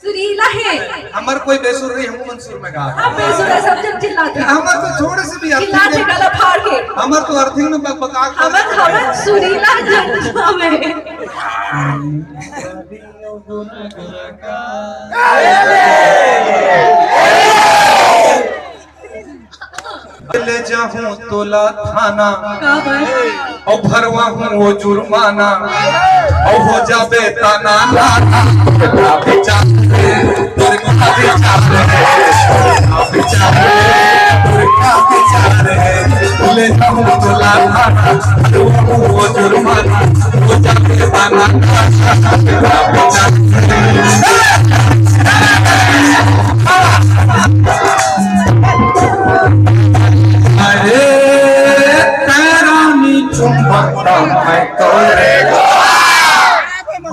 सुरीला है। हमर कोई बेसुर नहीं, हम मंसूर में गा। हाँ बेसुर है, सब जब चिल्लाते हैं। हमर तो थोड़े से भी चिल्लाते गला फाड़ के। हमर तो अर्थिंग में बकबका के। हमर सुरीला जनता में। ले जाऊं तोला थाना और भरवा हूँ वो जुर्माना और हो जाबे ताना नाना विचार तोरे का विचार ले जाऊं तोला थाना भरवा हूँ वो जुर्माना हो जाबे ताना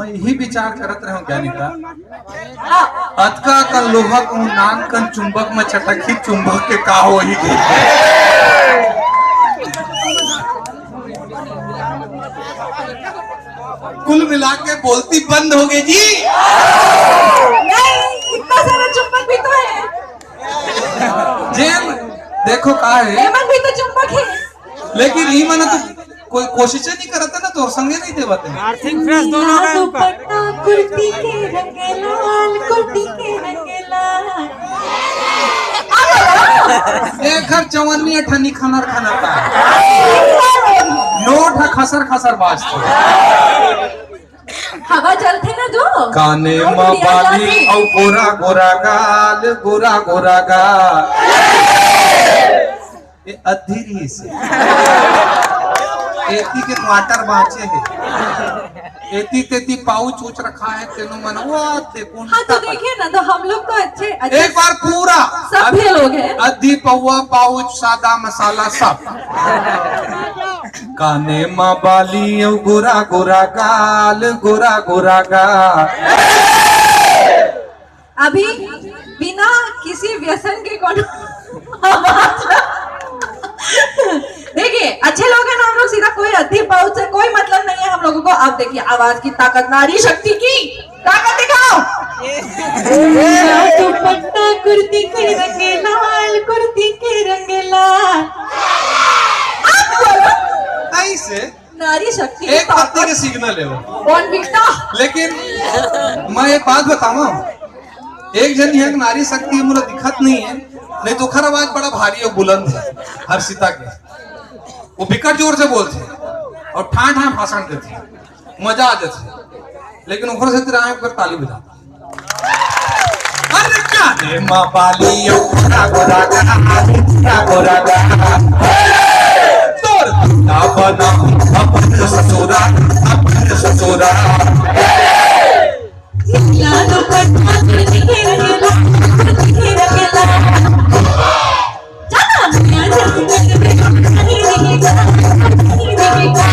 यही विचार करत रहो ज्ञानिका अतका का लोहा को नान कन चुंबक में चटकी चुंबक के का हो ही गई। कुल मिला के बोलती बंद हो गई जी। नहीं, इतना सारा चुंबक भी तो है। जेल देखो का है, लेमन भी तो चुंबक है। लेकिन ई मन तो कोई कोशिश नहीं करता ना, तो संगे नहीं देवते। आर्थिक फ्रेश दोनों है ऊपर। कुर्ती के रंग लाल, कुर्ती के रंग लाल। एक घर चवन्नी अठन्नी खनर खनर का नोट है खसर खसर बाजते। हवा चलते ना जो काने माँ बाली और गोरा गोरा गाल, गोरा गोरा गाल ये अधीरी से एती के क्वार्टर बाँचे है, एती तेती पाउच उच रखा है तेनो मनवा ते कौन। हाँ तो देखिए ना, तो हम लोग तो अच्छे एक बार पूरा सभ्य लोग हैं। अधी पौवा पाउच सादा मसाला सब। काने माँ बाली और गोरा गोरा गाल, गोरा गोरा गाल। अभी बिना किसी व्यसन के कौन देखिए अच्छे लोग हैं ना हम लोग, सीधा कोई अधी पाउच से कोई मतलब नहीं है हम लोगों को। अब देखिए आवाज की ताकत, नारी शक्ति की ताकत दिखाओ। दुपट्टा कुर्ती के रंग लाल, कुर्ती के रंग लाल। ऐसे नारी शक्ति एक पत्ते के सिग्नल है वो। कौन बिकता? लेकिन मैं एक बात बताऊं, एक जन है नारी शक्ति मुझे दिखत नहीं है, नहीं तो खर आवाज बड़ा भारी और बुलंद है हर्षिता के। वो बिकट जोर से बोलते और ठां ठां भाषण देते, मजा आ जाते। लेकिन उखर से तेरा पर ताली बजा। अरे क्या रे माँ बाली गोरा गोरा गोरा गोरा तोर ना बना अपन ससुरा, अपन ससुरा। लालो पटना कुर्ती के रंग लाल, कुर्ती के रंग लाल। जाना दुनिया जग में नहीं रहेगा, नहीं रहेगा।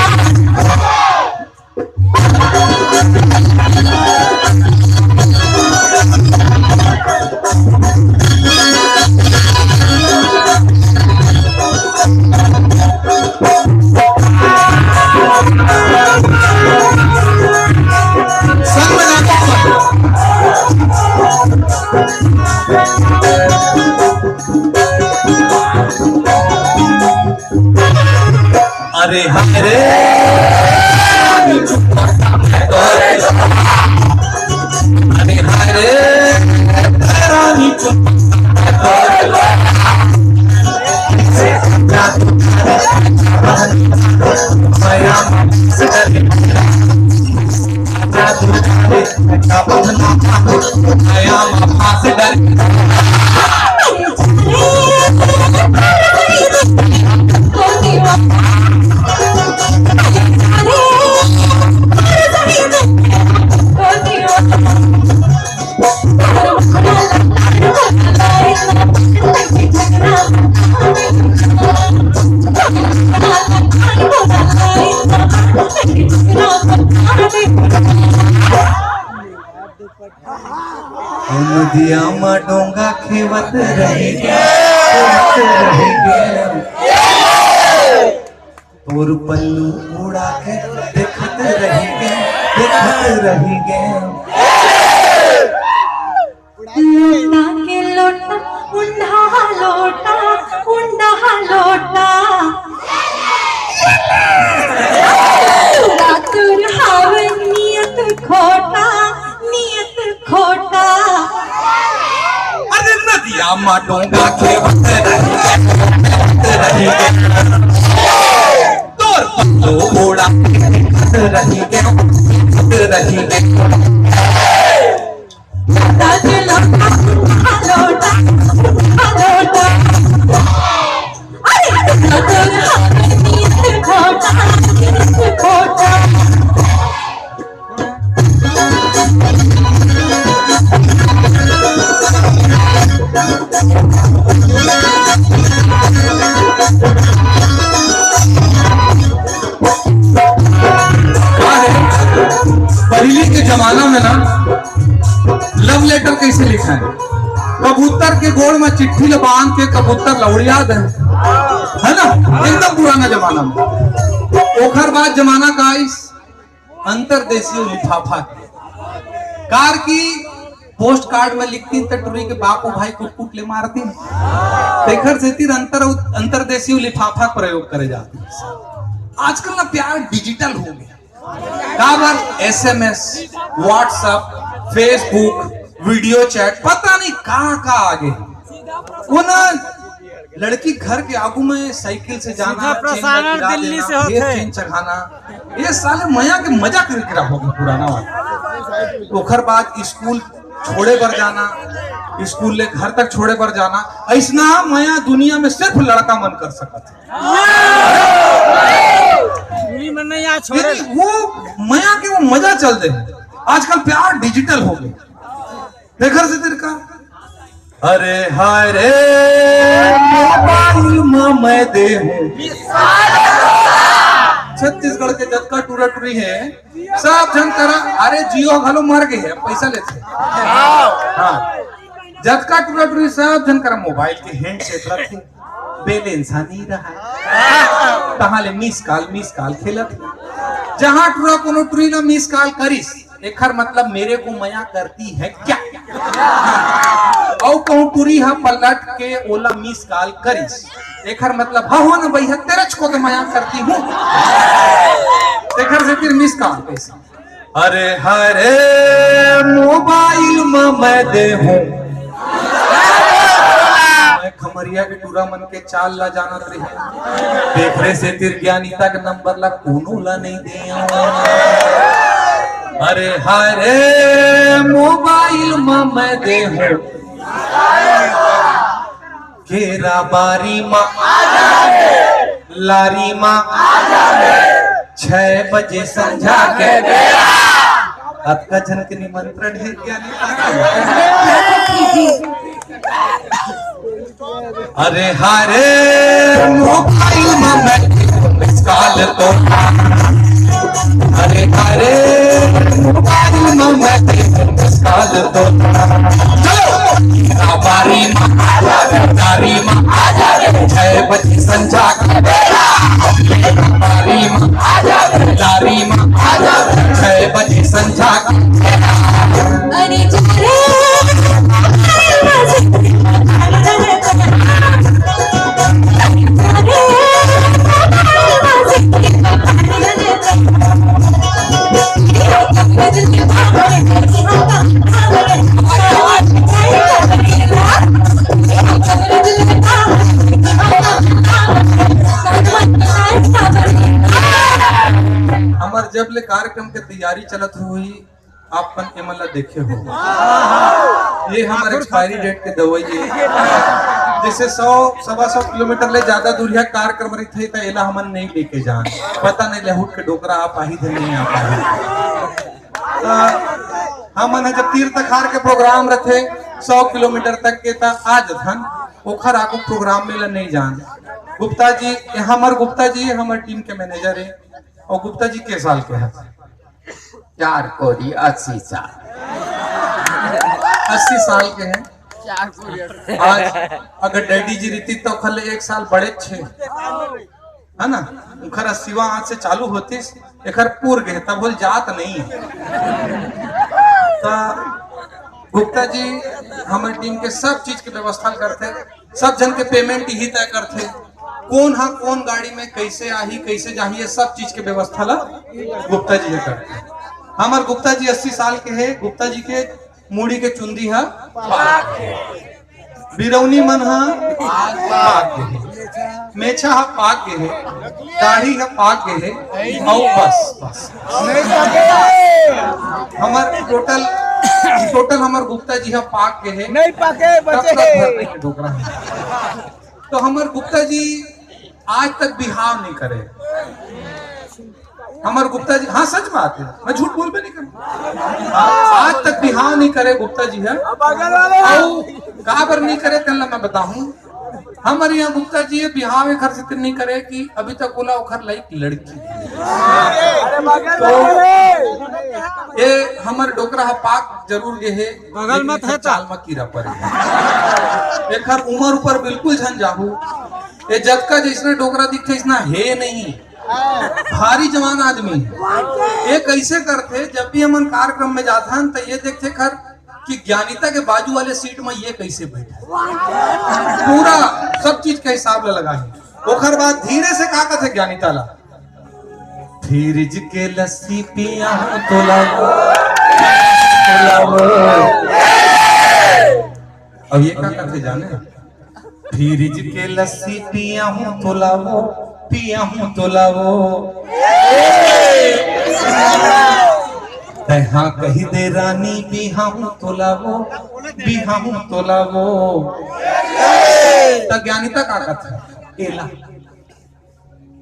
अरे हरे अरे हरे रानी नदिया में डोंगा खेवत रहेंगे, तोर पल्लू उड़ा के देखत रहेंगे, देखत रहेंगे। श्यामा डोंगा खेवत रही तोर घोड़ा रही पहले के जमाना में ना लव लेटर कैसे लिखा है? कबूतर के गोड़ में चिट्ठी ले बांध के कबूतर लौड़िया दे, है ना? एकदम पुराना जमाना में। ओखर बाद जमाना का इस अंतरदेशीय लिफाफा कार की पोस्ट कार्ड में लिखती टटुरी के बापू भाई कुट ले मारती देखर से तीर अंतरदेशीय लिफाफा प्रयोग करे जाते। आजकल ना प्यार डिजिटल हो गया, काबर SMS, WhatsApp, Facebook, video chat, पता नहीं कहाँ आगे। वो ना लड़की घर के आगू में साइकिल से जाना, प्रसारण दिल्ली से होते चेन चढ़ाना, ये साले मया के मजा कर हो गया पुराना वाला। ओखर बाद स्कूल छोड़े पर जाना, स्कूल ले घर तक छोड़े पर जाना, ऐसा मया दुनिया में सिर्फ लड़का मन कर सकता वो मया के वो मजा चल दे। आजकल प्यार डिजिटल हो गया। देखर से तेरे का अरे हाय रे मोबाइल में मैं दे छत्तीसगढ़ के जतका टूरा टूरी है सब जन करा। अरे जियो घलो मर गए है, पैसा लेते। हाँ, जतका टूरा टूरी सब जन करा मोबाइल के हैंड सेट रखे, बैलेंस नहीं रहा, कहाँ ले मिस कॉल खेलत। जहां टूरा कोनो टूरी ना मिस कॉल करिस, एकर मतलब मेरे को मया करती है क्या? और कहूं टूरी हा पलट के ओला मिस कॉल करिस, एकर मतलब हाँ हो ना भैया तेरे को तो मया करती हूँ। एकर से फिर मिस कॉल कैसे? अरे हरे मोबाइल में मैं दे हूँ खमरिया के टूरा मन के चाल ला जाना रहे। देख रहे से तिर ज्ञानीता के नंबर ला कोनो ला नहीं दिया। अरे हरे मोबाइल में मैं दे हूँ केरा बारी माँ लारी माँ 6 बजे संझा के अतका जन के निमंत्रण है अरे हारे मोबाइल में मैं काल तो अरे हारे मोबाइल में मैं काल तो चलो बारी माँ 6 बजे संझा का बारी माँ 6 बजे संझा का हमार जब ले कार्यक्रम के तैयारी चलत हुई आपन एमला देखे हो। ये हमारे एक्सपायरी डेट के दवाई है, जैसे 100-125 किलोमीटर ले ज्यादा दूरिया कार्यक्रम रही थे तो एला हमन नहीं लेके जान, पता नहीं लहुट के डोकरा आप आही थे नहीं आ पाए। हमन जब तीर्थ खार के प्रोग्राम रखे 100 किलोमीटर तक के ता आज धन ओखर आगू प्रोग्राम में नहीं जान। गुप्ता जी हमार गुप्ता जी हमार टीम के मैनेजर है और गुप्ता जी के साल के हैं? 4 कोड़ी 80 साल 80 साल के हैं। आज अगर डैडी जी रीति तो खले 1 साल बड़े छे है ना, उखर 80वां आज से चालू होती एखर पूर गए तब बोल जात नहीं है। तो गुप्ता जी हमारी टीम के सब चीज की व्यवस्था करते, सब जन के पेमेंट ही तय करते, कौन हा कौन गाड़ी में कैसे आही कैसे जाही सब चीज के व्यवस्था ला गुप्ता जी करते। हमार गुप्ता जी 80 साल के है। गुप्ता जी के मूड़ी के चुंदी है बिरौनी मन हा पाक गे हे, मेछा हा पाक गे हे, दाढ़ी हा पाक गे हे, और बस हमर टोटल हमर गुप्ता जी हा पाक गे हे, नहीं पाके बचे डोकरा तो हमर गुप्ता जी आज तक बिहाव नहीं करे। हमर गुप्ता जी, हाँ सच बात है, मैं झूठ बोल भी नहीं कर, आज तक बिहाव नहीं करे गुप्ता जी है। कहा पर नहीं करे तेल मैं बताऊं, हमारे यहाँ गुप्ता जी ये बिहाव घर से नहीं करे कि अभी तक बोला उखर लाइक लड़की तो ये हमारे डोकरा पाक जरूर ये है, बगल मत है चाल में कीड़ा पड़े एक हर उम्र ऊपर बिल्कुल झन जाहू, ये जब का जिसने डोकरा दिखते इसना है नहीं, भारी जवान आदमी ये कैसे करते, जब भी हम कार्यक्रम में जाते हैं तो ये देखते खर कि ज्ञानिता के बाजू वाले सीट में ये कैसे बैठे, पूरा सब चीज का हिसाब लगा है। ओखर बाद धीरे से का कहते ज्ञानिता ला, फ्रिज के लस्सी पिया तो लाओ, अब ये क्या कहते जाने, फ्रिज के लस्सी पिया हूँ तो लाओ, पिया हूँ तो लाओ, हाँ कही दे रानी बिहाऊ तो लावो, बिहाऊ तो लावो, तो ज्ञानिता का कथा एला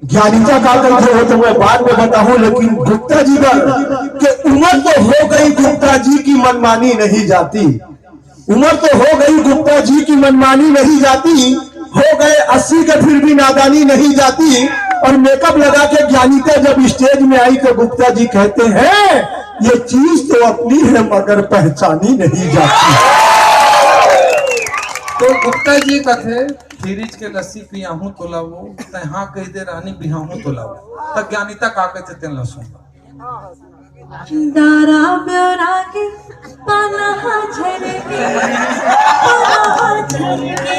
ज्ञानिता का करते हो तो मैं बाद में बताऊं, लेकिन गुप्ता जी का कि उम्र तो हो गई, गुप्ता जी की मनमानी नहीं जाती, उम्र तो हो गई, गुप्ता जी की मनमानी नहीं जाती, हो गए 80 के फिर भी नादानी नहीं जाती। और मेकअप लगा के ज्ञानिता जब स्टेज में आई तो गुप्ता जी कहते हैं ये चीज तो अपनी है मगर पहचानी नहीं जाती। तो गुप्ता जी कथे फ्रिज के लस्सी पिया हूँ तो लावो, हाँ कह दे रानी बिहाऊ तो लावो, तो ज्ञानिता का कहते तेन लसुन दारा ब्योरा के पाना झरके, पाना झरके,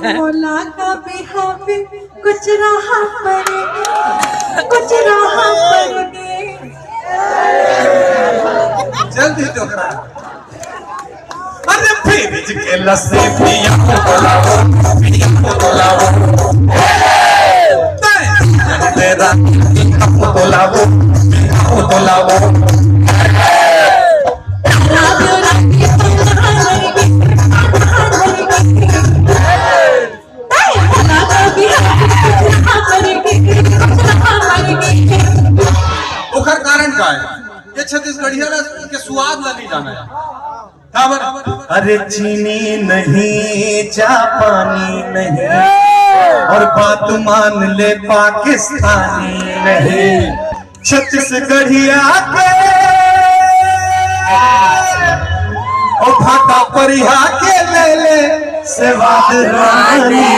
मोला का बिहा पे कुछ रहा पड़ेगा, कुछ रहा पड़ेगा, जल्दी तो करा, अरे फ्रिज के लस्सी पिया हूँ तो लावो, पिया हूँ तो लावो, तेरा बिहाऊ तो लावो, बिहाऊ तो लावो, दारा ब्योरा के पाना झरके, पाना झरके, मोला का बिहा पे कुछ रहा पड़ेगा, कुछ रहा पड़ेगा। ओखर कारण का है, ये छत्तीसगढ़िया के स्वाद ला नहीं जाना है। अरे चीनी नहीं जापानी नहीं, और बात मान ले पाकिस्तानी नहीं, छत्तीसगढ़िया के और भाटा परिहा के ले ले सेवाद रानी,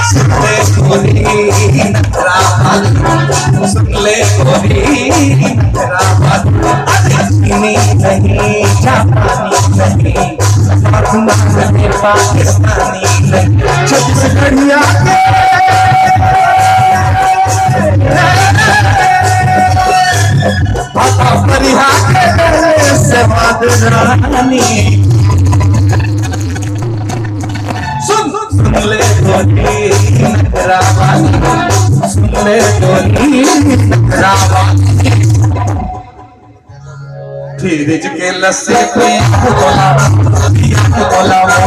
सुनले गोरी नखराबाद, सुनले गोरी नखराबाद, नहीं जापानी नहीं, पाकिस्तानी पाकिस्तानी नहीं, छत्तीसगढ़िया भाटा परिहा के सेवाद रानी, सुन ले गोरी नखराबाद, सुन ले गोरी नखराबाद, फ्रिज के लस्सी पिया तो लावो, पिया तो लावो,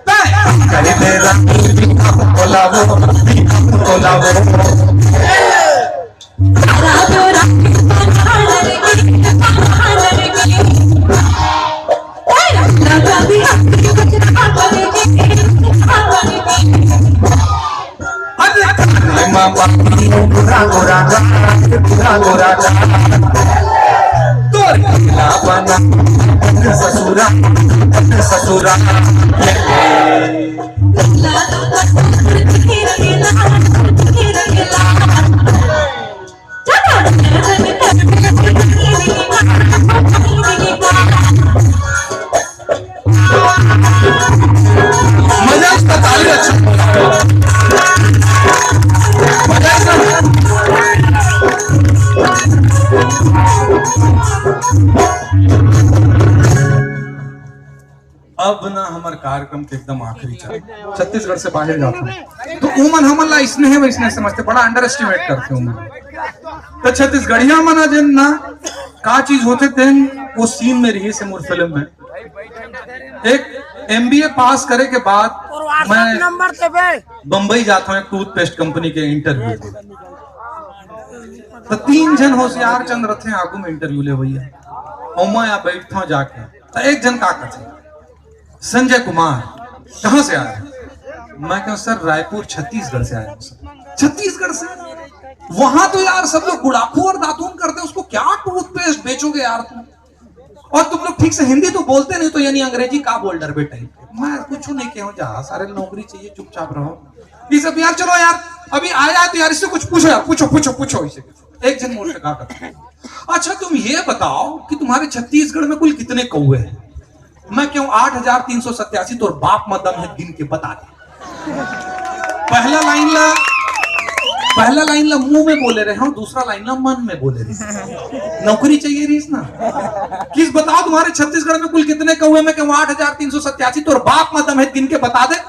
कह दे रानी बिहाऊ तो लावो, बिहाऊ तो लावो, दारा ब्योरा के पाना झरके, पाना झरके, मोला का बिहा पे कुछ रहा पड़ेगा, रहा पड़ेगा। अरे मामा गोरा गोरा गोरा गोरा तोर किला बना ससुरा ससुरा, ला तो हीरा हीरा हीरा हीरा, चलो मजा इसका ताली अच्छा, मजा इसका अब ना हमारे कार्यक्रम के एकदम आखिरी चल छत्तीसगढ़ से बाहर जाता हूँ तो उमन हमला इसने है वैसने समझते बड़ा अंडर एस्टिमेट करते उमन तो छत्तीसगढ़िया मना जिन ना का चीज होते थे वो सीन में रही से मोर फिल्म में एक MBA पास करे के बाद मैं बंबई जाता हूँ एक टूथपेस्ट कंपनी के इंटरव्यू तो 3 जन होशियार चंद रथे आगू में इंटरव्यू ले भैया और मैं यहाँ बैठता हूँ जाके तो एक जन का कथे संजय कुमार कहाँ से आए मैं कहूँ सर रायपुर छत्तीसगढ़ से आया हूँ छत्तीसगढ़ से वहां तो यार सब लोग गुड़ाखू और दातून करते उसको क्या टूथपेस्ट बेचोगे यार तुम और तुम लोग ठीक से हिंदी तो बोलते नहीं तो यानी अंग्रेजी का बोल डर बेटा मैं कुछ नहीं कहूँ जहाँ सारे नौकरी चाहिए चुपचाप रहो ये सब यार चलो यार अभी आया तो यार इससे कुछ पूछो यार पूछो इसे एक जन मोड़ से कहा करता अच्छा तुम ये बताओ कि तुम्हारे छत्तीसगढ़ में कुल कितने कौवे हैं मैं क्यों 8,387 तो बाप मदम है गिन के बता दे पहला लाइन ला मुंह में बोले रहे हम दूसरा लाइन ला मन में बोले रहे नौकरी चाहिए रही ना किस बताओ तुम्हारे छत्तीसगढ़ में कुल कितने कौवे में क्यों 8,387 तो बाप मदम है गिन के बता दे